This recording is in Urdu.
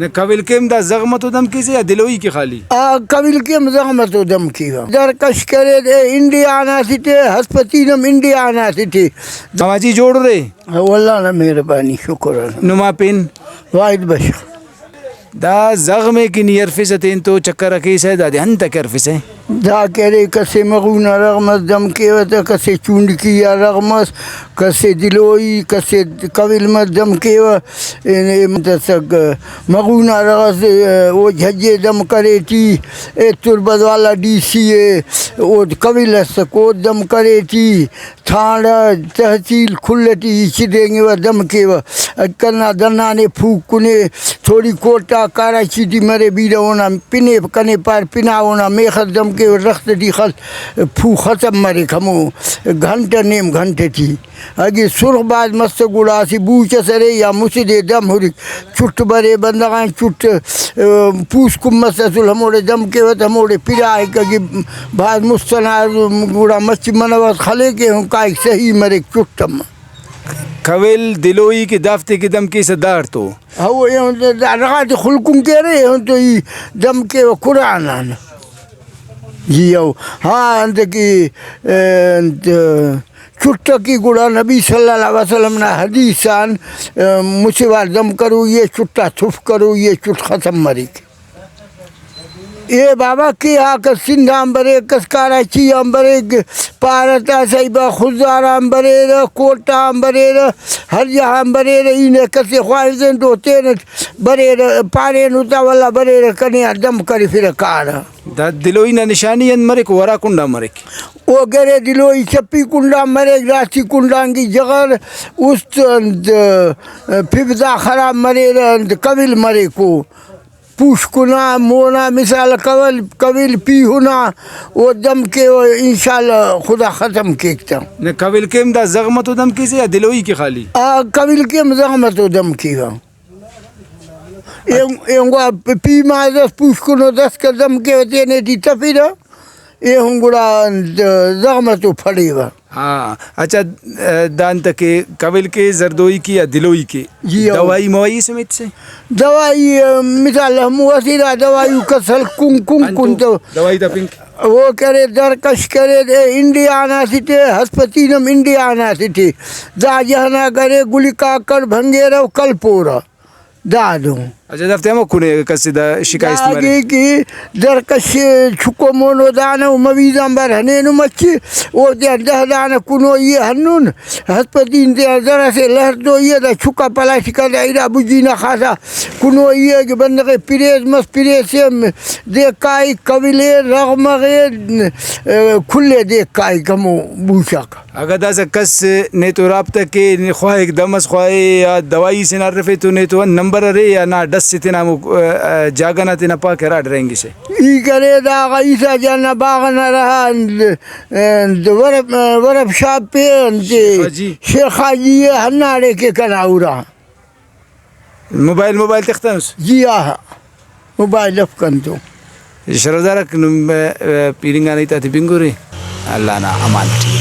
نه قبل کم دا زغمت و دم کی سے یا دلوئی کی خالی قبل کے مزاحمت و دم کی درکش کرے دے انڈیا آنا سیٹے ہسپتینم انڈیا آنا سیٹے سماجی جوڑ رہے واللہ نا مہربانی شکر نما پین واحد بشر دا زغمے کی نیرفس تین تو چکر رکیس ہے دا دہن تک ارفس ہے دا کرے کسے مغونا رغمس دم کے وطا کسے چونڈکی یا رغمس کسے دلوئی کسے قبل مس دم کے متسک مغونا رغس وہ جھجے دم کرے تی تربت والا ڈی سی ہے وہ قبل سکو دم کرے تی تھانڈا تحصیل کھلتی چدیں گے وہ دم کے کرنا دنانے پھوک کنے تھوڑی کوٹا کراچی دی مرے بیڑا ہونا پنے کنے پار پنا ہونا میخت دم کے رخت دی خل پھو ختم مرے کھمو گھنٹہ نیم گھنٹے تھی اگے سرخ باز مست گوڑا سی بوچ سرے یا مسدے دم ہوری چٹ برے بندگان چٹ پوس کم مسل ہموڑے دم کے وقت ہموڑے پھرا ہے کہ بعض مستنا گوڑا مسجد منوت خلے کے ہوں کائک صحیح مرے چٹم قبل دلوئی کی دافتے کی دم کی صدار تو وہ رغات خلقوں کے رہے ہوں تو یہ دم کے وہ قرآن آنا جی ہاں انت کی چھٹا کی گڑا نبی صلی اللہ علیہ وسلم نے حدیثان مجھے دم کرو یہ چھٹا تھف کرو یہ چٹ ختم مری اے بابا کی آکر سندھ آمبرے کسکارا چی آمبرے پارتا سیبا خزار آمبرے کوٹا آمبرے ہر جہاں آمبرے انہیں کسی خواہدیں دو تین برے پارے نوتا والا برے کنے دم کری پھر کارا دا دلوئی نا نشانی ان مرک ورا کنڈا مرک وہ گرے دلوئی چپی کنڈا مرے راسی کنڈان کی جگر اس پھبدا خراب مرے قبل مرے کو پوش کنا مونا مثال قبل پی ہونا وہ دم کے انشاءاللہ خدا ختم کیکتا نے قبل کم دا زغمت و دم کی سے یا دلوئی کی خالی قبل کے زغمت و دم کی گا پی مازس پوش کنو دس کا دم کے ہوتے نے دی تفیرہ یہ ہوں گڑا زغمت و پھڑی گا ہاں اچھا دان تک قبل کے زردوئی کی یا دلوئی کی دوائی موائی سمیت سے دوائی مثال ہم وسیلہ دوائی کسل کن تو دوائی تا پنک وہ کرے درکش کرے دے انڈیا آنا سیٹے ہسپتینم انڈیا آنا سیٹے دا جہنا کرے گلی کاکر بھنگے رو کل پورا دا دوں اچھا دفتے ہمیں کنے کسی دا شکایست مرے آگے کی درکش چھکو مونو دانا مویزان بر ہنینو مچی وہ دہ دانا کنو یہ ہنون ہسپتین دے ذرا سے لہر دو یہ دا چھکا پلا شکا دا ایرا بجینا خاصا کنو یہ کہ بندگے پیریز مس پیریز سے دیکھ کائی قبلے رغمغے کھلے دیکھ کائی کمو بوشا کا اگر دا سا کس نے تو رابطہ کے خواہ ایک دمس خواہ یا دوائی سے نہ رفے تو نے تو نمبر رہے یا نہ ڈس سے تینا جاگنا تینا پاک راڈ رہیں گی سے ای کرے دا عیسیٰ جانا باغنا رہا ورب شاپ پہ شیخ حاجی ہنارے کے کناؤ رہا موبائل تختانس جی آہا موبائل افکن تو شرزارک پیرنگا نہیں تا تھی بنگو رہے اللہ نا امان ٹھیک